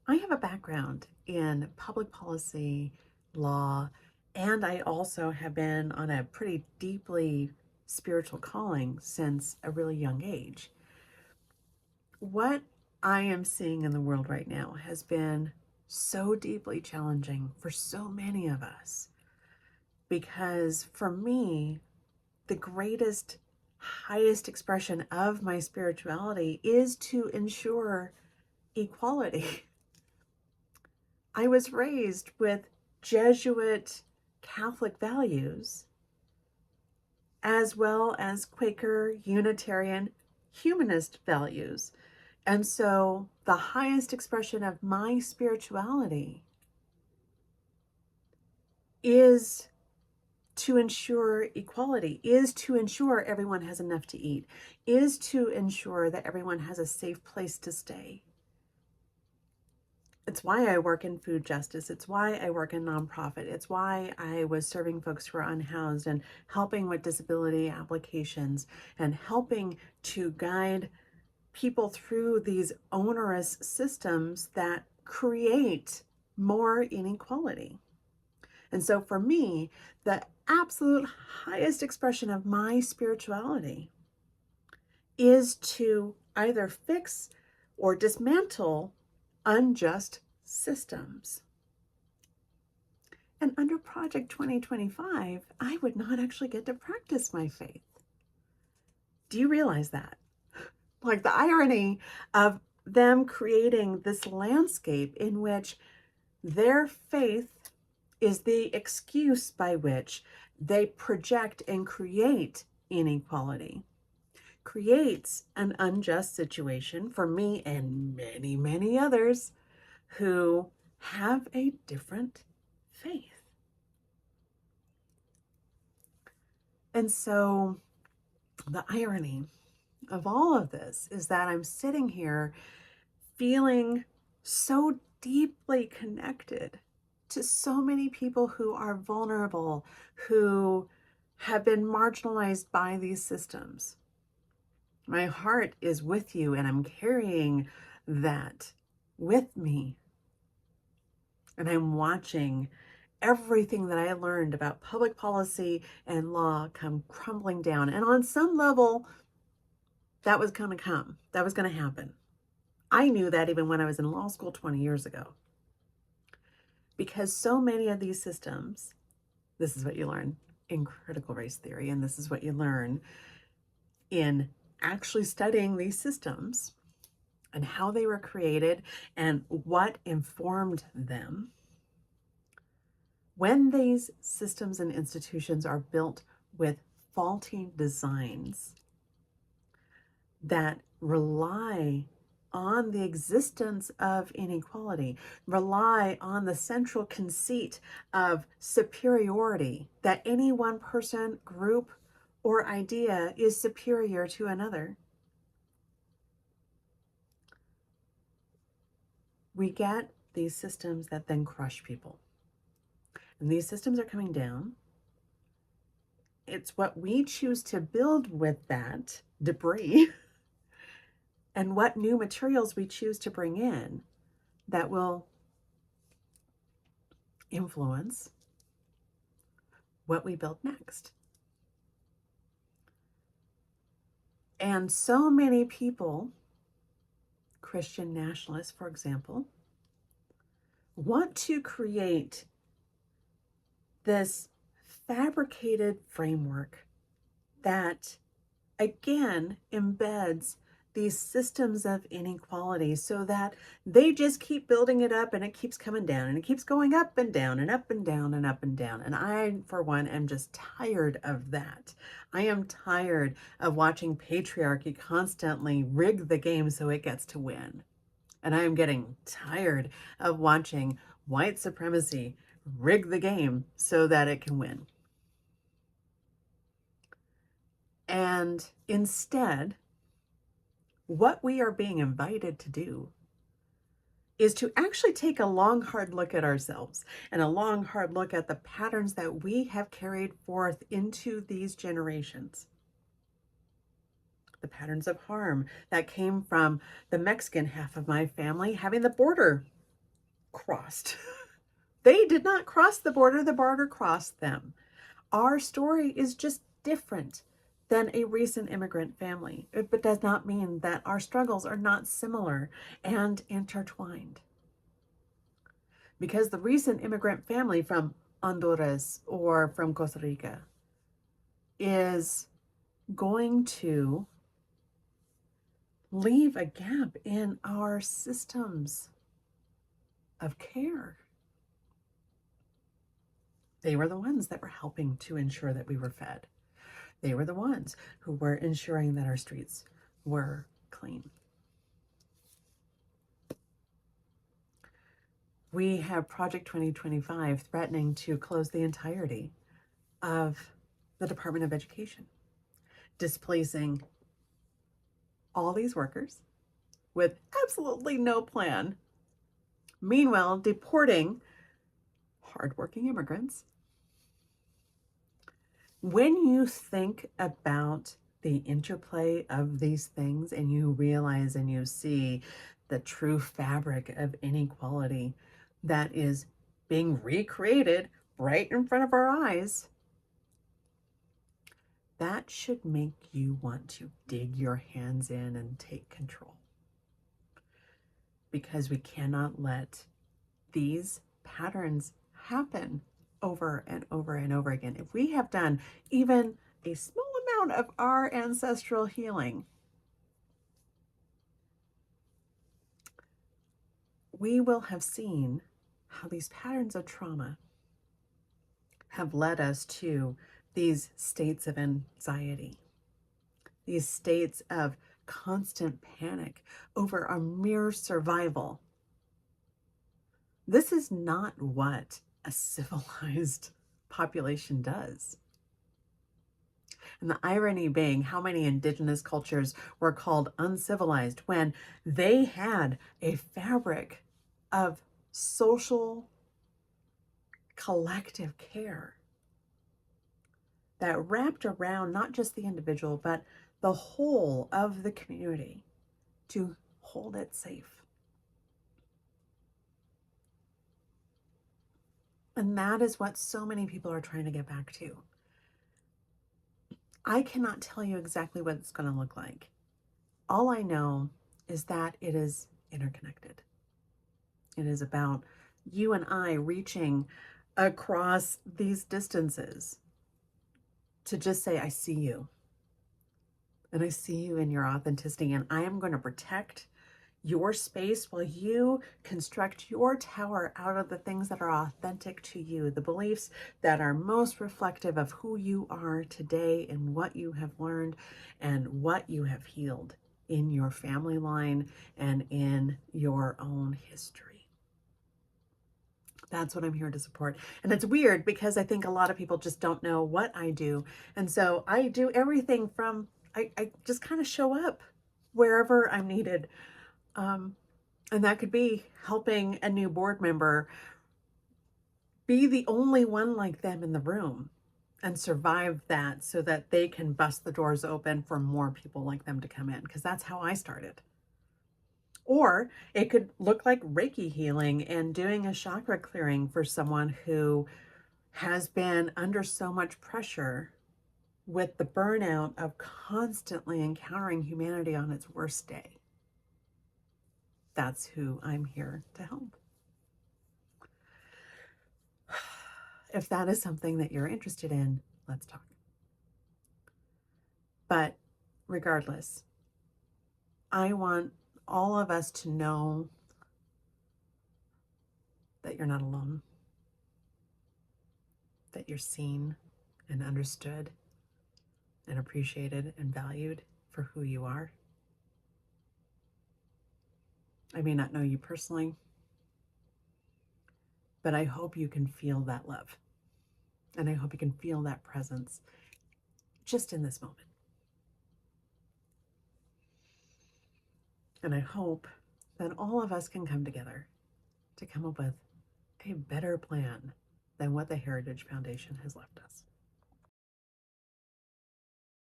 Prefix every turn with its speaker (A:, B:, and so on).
A: I have a background in public policy, law, and I also have been on a pretty deeply spiritual calling since a really young age. What I am seeing in the world right now has been so deeply challenging for so many of us because for me, the greatest, highest expression of my spirituality is to ensure equality. I was raised with Jesuit Catholic values, as well as Quaker Unitarian humanist values. And so the highest expression of my spirituality is to ensure equality, is to ensure everyone has enough to eat, is to ensure that everyone has a safe place to stay. It's why I work in food justice. It's why I work in nonprofit. It's why I was serving folks who are unhoused and helping with disability applications and helping to guide people through these onerous systems that create more inequality. And so for me, the absolute highest expression of my spirituality is to either fix or dismantle unjust systems. And under Project 2025, I would not actually get to practice my faith. Do you realize that? Like the irony of them creating this landscape in which their faith is the excuse by which they project and create inequality, creates an unjust situation for me and many, many others who have a different faith. And so the irony of all of this is that I'm sitting here feeling so deeply connected to so many people who are vulnerable, who have been marginalized by these systems. My heart is with you, and I'm carrying that with me. And I'm watching everything that I learned about public policy and law come crumbling down. And on some level, that was going to come. That was going to happen. I knew that even when I was in law school 20 years ago. Because so many of these systems, this is what you learn in critical race theory, and this is what you learn in actually studying these systems and how they were created and what informed them. When these systems and institutions are built with faulty designs that rely on the existence of inequality, rely on the central conceit of superiority, that any one person, group, or idea is superior to another, we get these systems that then crush people. And these systems are coming down. It's what we choose to build with that debris and what new materials we choose to bring in that will influence what we build next. And so many people, Christian nationalists, for example, want to create this fabricated framework that, again, embeds these systems of inequality so that they just keep building it up and it keeps coming down and it keeps going up and down and up and down and up and down. And I, for one, am just tired of that. I am tired of watching patriarchy constantly rig the game so it gets to win. And I am getting tired of watching white supremacy rig the game so that it can win. And instead, what we are being invited to do is to actually take a long, hard look at ourselves and a long, hard look at the patterns that we have carried forth into these generations. The patterns of harm that came from the Mexican half of my family having the border crossed. They did not cross the border crossed them. Our story is just different than a recent immigrant family. It does not mean that our struggles are not similar and intertwined. Because the recent immigrant family from Honduras or from Costa Rica is going to leave a gap in our systems of care. They were the ones that were helping to ensure that we were fed. They were the ones who were ensuring that our streets were clean. We have Project 2025 threatening to close the entirety of the Department of Education, displacing all these workers with absolutely no plan. Meanwhile, deporting hardworking immigrants. When you think about the interplay of these things and you realize and you see the true fabric of inequality that is being recreated right in front of our eyes, that should make you want to dig your hands in and take control. Because we cannot let these patterns happen over and over and over again. If we have done even a small amount of our ancestral healing, we will have seen how these patterns of trauma have led us to these states of anxiety, these states of constant panic over our mere survival. This is not what a civilized population does. And the irony being how many indigenous cultures were called uncivilized when they had a fabric of social collective care that wrapped around not just the individual, but the whole of the community to hold it safe. And that is what so many people are trying to get back to. I cannot tell you exactly what it's going to look like. All I know is that it is interconnected. It is about you and I reaching across these distances to just say, I see you. And I see you in your authenticity, and I am going to protect your space while you construct your tower out of the things that are authentic to you, the beliefs that are most reflective of who you are today and what you have learned and what you have healed in your family line and in your own history. That's what I'm here to support. And it's weird because I think a lot of people just don't know what I do. And so I do everything from, I just kind of show up wherever I'm needed. And that could be helping a new board member be the only one like them in the room and survive that so that they can bust the doors open for more people like them to come in, because that's how I started. Or it could look like Reiki healing and doing a chakra clearing for someone who has been under so much pressure with the burnout of constantly encountering humanity on its worst day. That's who I'm here to help. If that is something that you're interested in, let's talk. But regardless, I want all of us to know that you're not alone, that you're seen and understood and appreciated and valued for who you are. I may not know you personally, but I hope you can feel that love. And I hope you can feel that presence just in this moment. And I hope that all of us can come together to come up with a better plan than what the Heritage Foundation has left us.